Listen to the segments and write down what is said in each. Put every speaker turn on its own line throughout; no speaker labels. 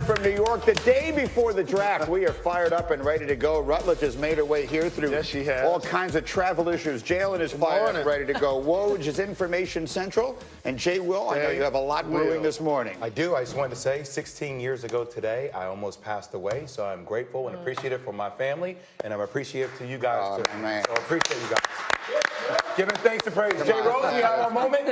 from New York the day before the draft. We are fired up and ready to go. Rutledge has made her way here through all kinds of travel issues. Jalen is fired up and ready to go. Woj is Information Central. And Jay Will, I know you have a lot brewing this morning.
I do. I just wanted to say 16 years ago today, I almost passed away. So I'm grateful and appreciative for my family. And I'm appreciative to you guys, too.
Man.
So I appreciate you guys. Giving thanks and praise. Jay Rosie, our moment.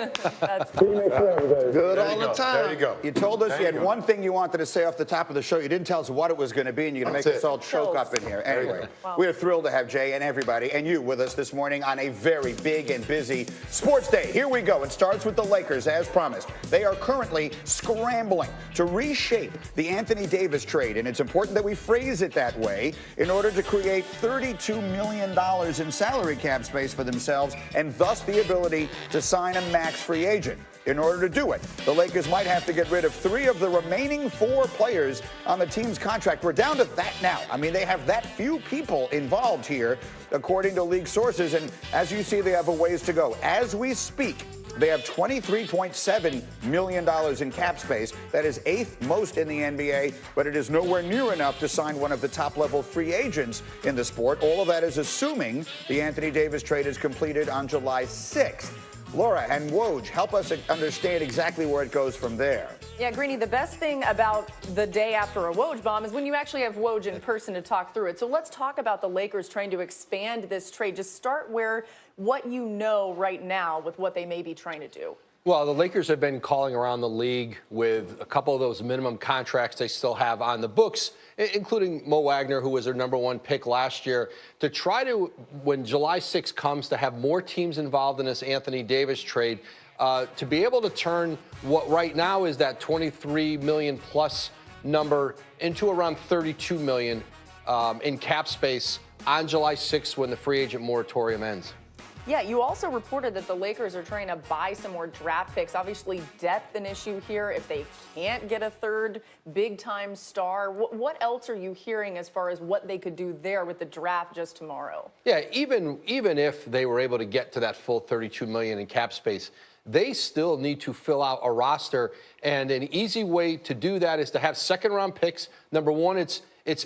Good all the time.
There you go.
You told us you had one thing you wanted to say off the top of the show. You didn't tell us what it was going to be, and you're going to make us all choke up in here. Anyway, we are thrilled to have Jay and everybody and you with us this morning on a very big and busy sports day. Here we go. It starts with the Lakers, as promised. They are currently scrambling to reshape the Anthony Davis trade, and it's important that we phrase it that way in order to create $32 million in salary cap space for themselves and thus the ability to sign a max free agent. In order to do it, the Lakers might have to get rid of 3 of the remaining 4 players on the team's contract. We're down to that now. I mean, they have that few people involved here, according to league sources. And as you see, they have a ways to go. As we speak, they have $23.7 million in cap space. That is 8th most in the NBA, but it is nowhere near enough to sign one of the top-level free agents in the sport. All of that is assuming the Anthony Davis trade is completed on July 6th. Laura and Woj, help us understand exactly where it goes from there.
Yeah, Greeny, the best thing about the day after a Woj bomb is when you actually have Woj in person to talk through it. So let's talk about the Lakers trying to expand this trade. Just start what you know right now with what they may be trying to do.
Well, the Lakers have been calling around the league with a couple of those minimum contracts they still have on the books, including Mo Wagner, who was their #1 pick last year, to try to, when July 6th comes, to have more teams involved in this Anthony Davis trade, to be able to turn what right now is that 23 million plus number into around 32 million in cap space on July 6th when the free agent moratorium ends.
Yeah, you also reported that the Lakers are trying to buy some more draft picks. Obviously, depth an issue here. If they can't get a third big-time star, what else are you hearing as far as what they could do there with the draft just tomorrow?
Yeah, even if they were able to get to that full 32 million in cap space, they still need to fill out a roster. And an easy way to do that is to have second-round picks. Number one, it's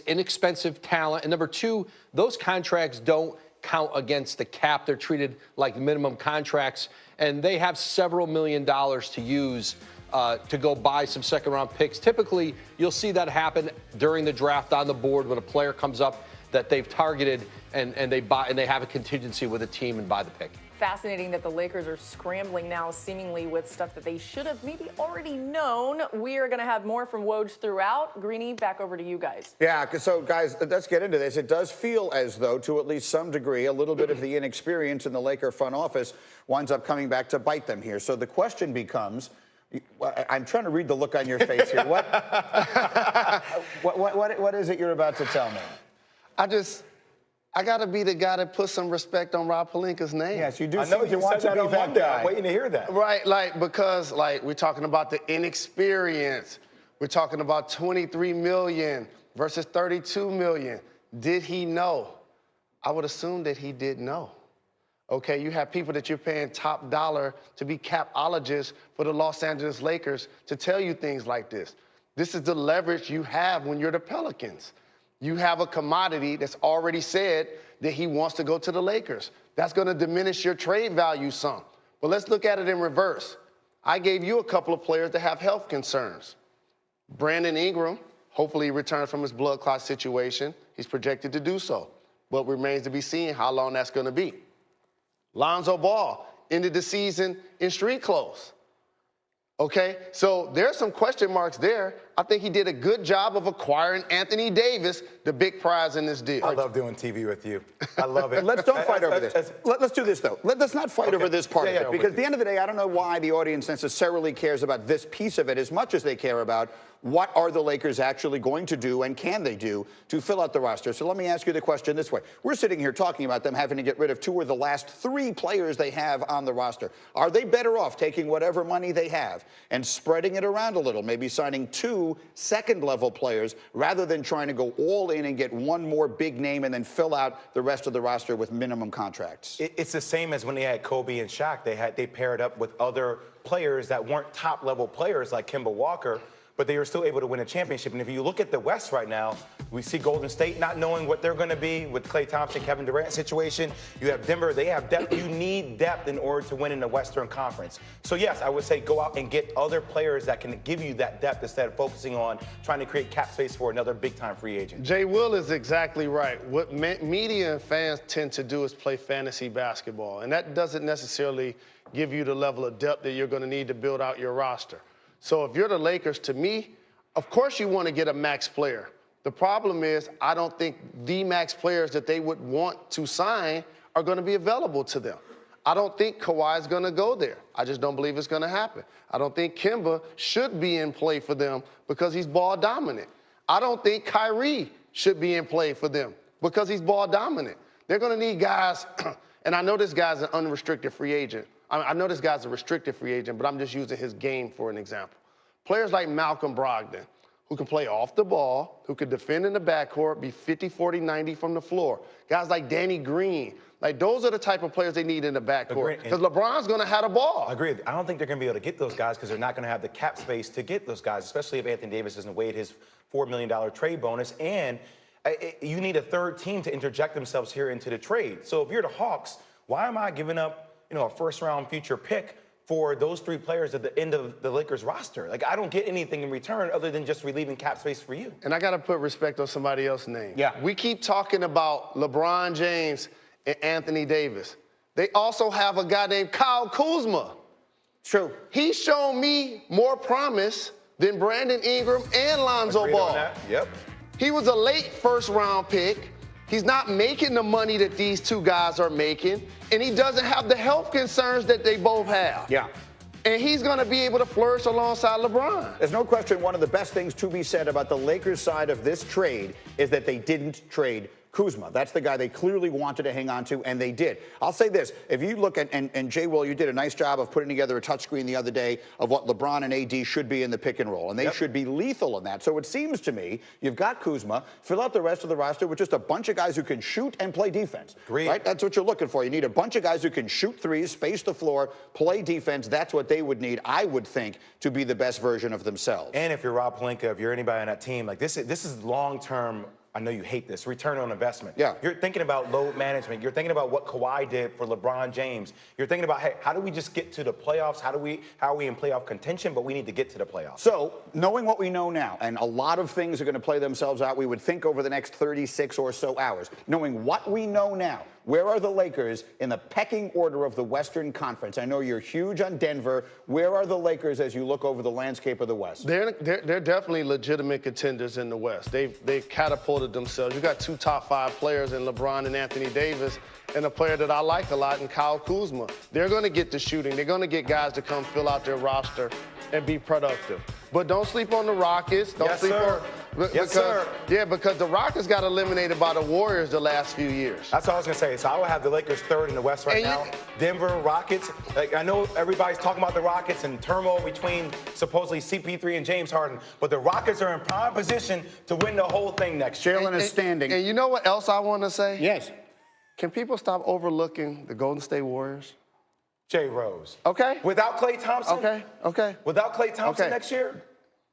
inexpensive talent. And number two, those contracts don't count against the cap. They're treated like minimum contracts, and they have several $1 million to use to go buy some second-round picks. Typically, you'll see that happen during the draft on the board when a player comes up that they've targeted, and they buy, and they have a contingency with a team and buy the pick.
Fascinating that the Lakers are scrambling now, seemingly with stuff that they should have maybe already known. We are going to have more from Woj throughout. Greeny, back over to you guys. Yeah,
so guys, let's get into this. It does feel as though, to at least some degree, a little bit of the inexperience in the Laker front office winds up coming back to bite them here. So the question becomes, I'm trying to read the look on your face here. What is it you're about to tell me?
I got to be the guy that puts some respect on Rob Pelinka's name.
Yes, you do. I know you want to be that guy.
I'm waiting to hear that.
Right, because we're talking about the inexperience. We're talking about 23 million versus 32 million. Did he know? I would assume that he did know. Okay, you have people that you're paying top dollar to be capologists for the Los Angeles Lakers to tell you things like this. This is the leverage you have when you're the Pelicans. You have a commodity that's already said that he wants to go to the Lakers. That's going to diminish your trade value some. But let's look at it in reverse. I gave you a couple of players that have health concerns. Brandon Ingram, hopefully he returns from his blood clot situation. He's projected to do so. But remains to be seen how long that's going to be. Lonzo Ball ended the season in street clothes. Okay, so there's some question marks there. I think he did a good job of acquiring Anthony Davis, the big prize in this deal.
I love doing TV with you. I love it.
Let's don't fight over this. Let's do this, though. Let's not fight over this part of it. Because at the end of the day, I don't know why the audience necessarily cares about this piece of it as much as they care about what are the Lakers actually going to do and can they do to fill out the roster. So let me ask you the question this way. We're sitting here talking about them having to get rid of 2 of the last 3 players they have on the roster. Are they better off taking whatever money they have and spreading it around a little, maybe signing 2 second-level players rather than trying to go all in and get one more big name and then fill out the rest of the roster with minimum contracts?
It's the same as when they had Kobe and Shaq. They paired up with other players that weren't top-level players like Kemba Walker, but they were still able to win a championship. And if you look at the West right now, we see Golden State not knowing what they're going to be with Klay Thompson, Kevin Durant situation. You have Denver, they have depth. You need depth in order to win in the Western Conference. So yes, I would say go out and get other players that can give you that depth instead of focusing on trying to create cap space for another big-time free agent.
Jay Will is exactly right. What media and fans tend to do is play fantasy basketball, and that doesn't necessarily give you the level of depth that you're going to need to build out your roster. So if you're the Lakers, to me, of course you want to get a max player. The problem is I don't think the max players that they would want to sign are going to be available to them. I don't think Kawhi's going to go there. I just don't believe it's going to happen. I don't think Kemba should be in play for them because he's ball dominant. I don't think Kyrie should be in play for them because he's ball dominant. They're going to need guys, and I know this guy's an unrestricted free agent. I know this guy's a restricted free agent, but I'm just using his game for an example. Players like Malcolm Brogdon, who can play off the ball, who can defend in the backcourt, be 50, 40, 90 from the floor. Guys like Danny Green. Like, those are the type of players they need in the backcourt. Because LeBron's going to have the ball.
Agreed. I don't think they're going to be able to get those guys because they're not going to have the cap space to get those guys, especially if Anthony Davis doesn't waive his $4 million trade bonus. And you need a third team to interject themselves here into the trade. So if you're the Hawks, why am I giving up, a first-round future pick for those three players at the end of the Lakers roster? Like, I don't get anything in return other than just relieving cap space for you.
And I got to put respect on somebody else's name.
Yeah.
We keep talking about LeBron James and Anthony Davis. They also have a guy named Kyle Kuzma.
True.
He's shown me more promise than Brandon Ingram and Lonzo
Agreed
Ball.
on that. Yep.
He was a late first-round pick. He's not making the money that these two guys are making, and he doesn't have the health concerns that they both have.
Yeah.
And he's going to be able to flourish alongside LeBron.
There's no question one of the best things to be said about the Lakers side of this trade is that they didn't trade Kuzma. That's the guy they clearly wanted to hang on to, and they did. I'll say this. If you look at, and Jay Will, you did a nice job of putting together a touchscreen the other day of what LeBron and AD should be in the pick and roll, and they should be lethal in that. So it seems to me you've got Kuzma, fill out the rest of the roster with just a bunch of guys who can shoot and play defense. Right? That's what you're looking for. You need a bunch of guys who can shoot threes, space the floor, play defense. That's what they would need, I would think, to be the best version of themselves.
And if you're Rob Pelinka, if you're anybody on that team, like this is long-term. I know you hate this, return on investment.
Yeah.
You're thinking about load management. You're thinking about what Kawhi did for LeBron James. You're thinking about, hey, how do we just get to the playoffs? How are we in playoff contention? But we need to get to the playoffs.
So, knowing what we know now, and a lot of things are going to play themselves out, we would think over the next 36 or so hours. Knowing what we know now, where are the Lakers in the pecking order of the Western Conference? I know you're huge on Denver. Where are the Lakers as you look over the landscape of the West?
They're definitely legitimate contenders in the West. They've catapulted themselves. You got two top 5 players in LeBron and Anthony Davis, and a player that I like a lot in Kyle Kuzma. They're going to get the shooting. They're going to get guys to come fill out their roster and be productive. But don't sleep on the Rockets. Don't sleep on.
Yes, sir.
Yeah, because the Rockets got eliminated by the Warriors the last few years.
That's all I was going to say. So I would have the Lakers third in the West right now. Denver, Rockets. Like, I know everybody's talking about the Rockets and turmoil between supposedly CP3 and James Harden, but the Rockets are in prime position to win the whole thing next year.
Jalen is standing.
And you know what else I want to say?
Yes.
Can people stop overlooking the Golden State Warriors?
Jay Rose.
Okay.
Without Klay Thompson?
Okay.
Without Klay Thompson next year?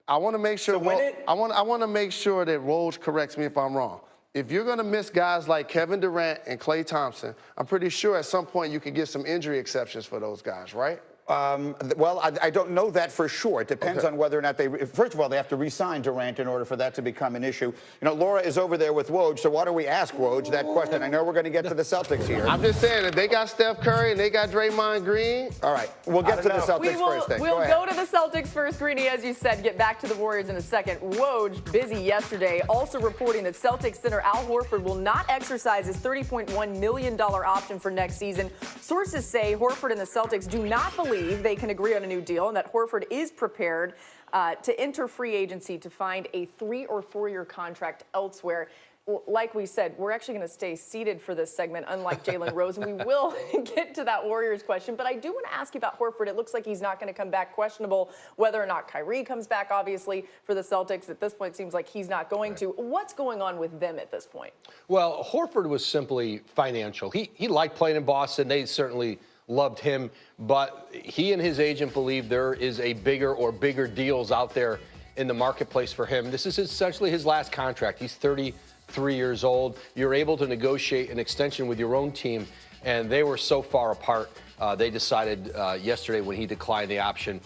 I want to make sure.
To win it?
I want to make sure that Woj corrects me if I'm wrong. If you're going to miss guys like Kevin Durant and Klay Thompson, I'm pretty sure at some point you can get some injury exceptions for those guys, right?
Well, I don't know that for sure. It depends on whether or not first of all, they have to re-sign Durant in order for that to become an issue. Laura is over there with Woj, so why don't we ask Woj that question? I know we're going to get to the Celtics here.
I'm just saying, if they got Steph Curry and they got Draymond Green.
All right, we'll get to the Celtics first thing.
We'll go to the Celtics first, Greeny, as you said, get back to the Warriors in a second. Woj, busy yesterday, also reporting that Celtics center Al Horford will not exercise his $30.1 million option for next season. Sources say Horford and the Celtics do not believe they can agree on a new deal and that Horford is prepared to enter free agency to find a 3 or 4 year contract elsewhere. Like we said, we're actually going to stay seated for this segment, unlike Jalen Rose, and we will get to that Warriors question. But I do want to ask you about Horford. It looks like he's not going to come back. Questionable whether or not Kyrie comes back, obviously, for the Celtics. At this point, it seems like he's not going to. What's going on with them at this point?
Well, Horford was simply financial. He liked playing in Boston. They certainly loved him, but he and his agent believe there is a bigger deals out there in the marketplace for him. This is essentially his last contract. He's 33 years old. You're able to negotiate an extension with your own team, and they were so far apart. They decided yesterday when he declined the option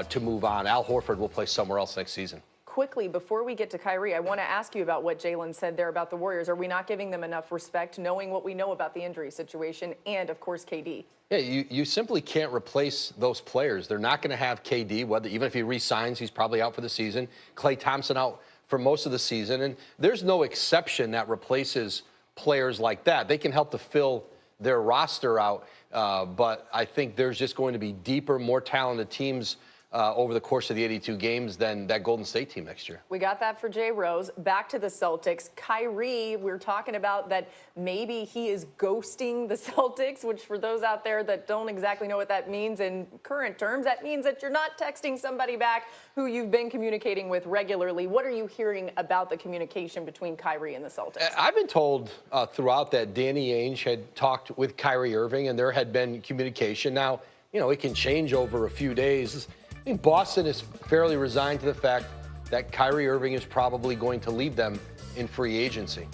to move on. Al Horford will play somewhere else next season.
Quickly, before we get to Kyrie, I want to ask you about what Jalen said there about the Warriors. Are we not giving them enough respect, knowing what we know about the injury situation and, of course, KD?
Yeah, you simply can't replace those players. They're not going to have KD, even if he re-signs, he's probably out for the season. Klay Thompson out for most of the season. And there's no exception that replaces players like that. They can help to fill their roster out, but I think there's just going to be deeper, more talented teams over the course of the 82 games than that Golden State team next year.
We got that for Jay Rose. Back to the Celtics. Kyrie, we're talking about that maybe he is ghosting the Celtics, which for those out there that don't exactly know what that means in current terms, that means that you're not texting somebody back who you've been communicating with regularly. What are you hearing about the communication between Kyrie and the Celtics?
I've been told throughout that Danny Ainge had talked with Kyrie Irving and there had been communication. Now, it can change over a few days. I think Boston is fairly resigned to the fact that Kyrie Irving is probably going to leave them in free agency.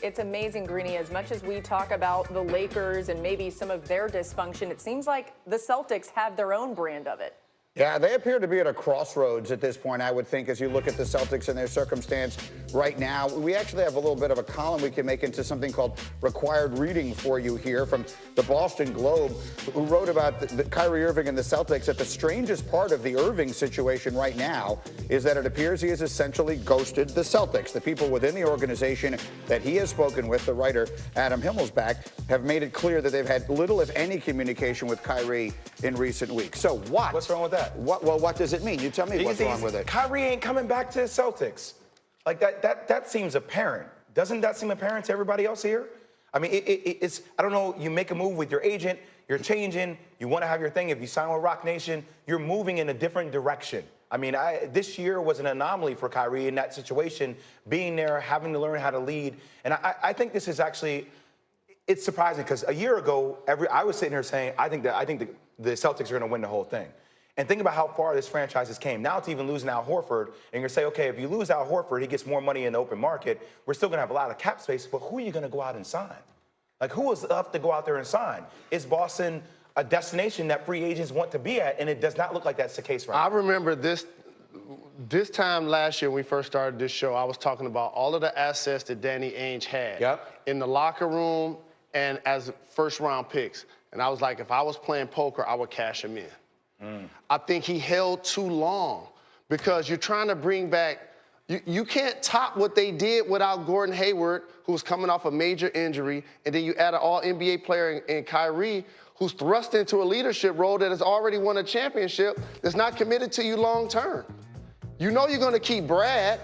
It's amazing, Greeny. As much as we talk about the Lakers and maybe some of their dysfunction, it seems like the Celtics have their own brand of it.
Yeah, they appear to be at a crossroads at this point, I would think, as you look at the Celtics and their circumstance right now. We actually have a little bit of a column we can make into something called required reading for you here from the Boston Globe, who wrote about the Kyrie Irving and the Celtics, that the strangest part of the Irving situation right now is that it appears he has essentially ghosted the Celtics. The people within the organization that he has spoken with, the writer Adam Himmelsbach, have made it clear that they've had little, if any, communication with Kyrie in recent weeks. So what?
What's wrong with that?
What does it mean? You tell me what's wrong with it.
Kyrie ain't coming back to the Celtics. Like that seems apparent. Doesn't that seem apparent to everybody else here? I mean, it's, I don't know, you make a move with your agent, you're changing, you want to have your thing. If you sign with Roc Nation, you're moving in a different direction. I mean, this year was an anomaly for Kyrie in that situation, being there, having to learn how to lead. And I think this is actually, it's surprising because a year ago, I was sitting here saying, I think the Celtics are going to win the whole thing. And think about how far this franchise has came. Now it's even losing Al Horford, and you're going to say, okay, if you lose Al Horford, he gets more money in the open market. We're still going to have a lot of cap space, but who are you going to go out and sign? Like, who is up to go out there and sign? Is Boston a destination that free agents want to be at? And it does not look like that's the case right now.
I remember this time last year when we first started this show, I was talking about all of the assets that Danny Ainge had in the locker room and as first-round picks. And I was like, if I was playing poker, I would cash him in. I think he held too long because you're trying to bring back, you can't top what they did without Gordon Hayward, who was coming off a major injury, and then you add an all-NBA player in Kyrie, who's thrust into a leadership role that has already won a championship, that's not committed to you long-term. You know you're going to keep Brad.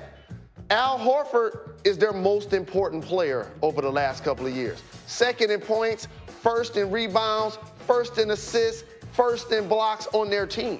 Al Horford is their most important player over the last couple of years. Second in points, first in rebounds, first in assists, first in blocks on their team.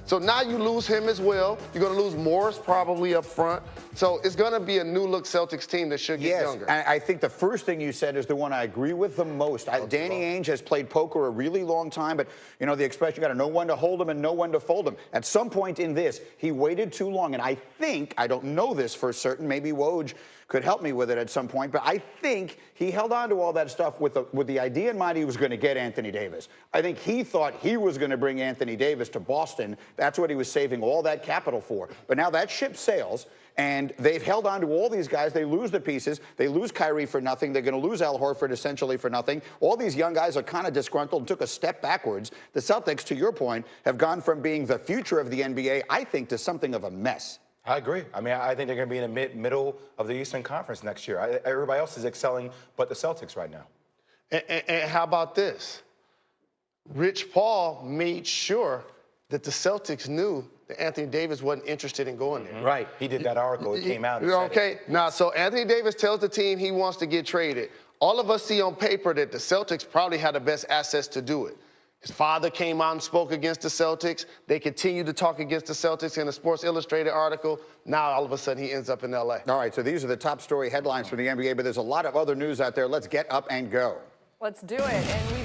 So now you lose him as well. You're going to lose Morris probably up front. So it's going to be a new-look Celtics team that should get younger.
Yes, and I think the first thing you said is the one I agree with the most. Danny Ainge has played poker a really long time, but, the expression, you got to know when to hold him and know when to fold him. At some point in this, he waited too long, and I don't know this for certain, maybe Woj could help me with it at some point, but I think he held on to all that stuff with the idea in mind he was going to get Anthony Davis. I think he thought he was going to bring Anthony Davis to Boston. That's what he was saving all that capital for. But now that ship sails, and they've held on to all these guys. They lose the pieces. They lose Kyrie for nothing. They're going to lose Al Horford essentially for nothing. All these young guys are kind of disgruntled and took a step backwards. The Celtics, to your point, have gone from being the future of the NBA, I think, to something of a mess.
I agree. I mean, I think they're going to be in the middle of the Eastern Conference next year. Everybody else is excelling but the Celtics right now.
And how about this? Rich Paul made sure that the Celtics knew that Anthony Davis wasn't interested in going there.
Right. He did that article. It came out.
Okay. Now, so Anthony Davis tells the team he wants to get traded. All of us see on paper that the Celtics probably had the best assets to do it. His father came out and spoke against the Celtics. They continue to talk against the Celtics in a Sports Illustrated article. Now, all of a sudden, he ends up in L.A.
All right, so these are the top story headlines from the NBA, but there's a lot of other news out there. Let's get up and go.
Let's do it. And we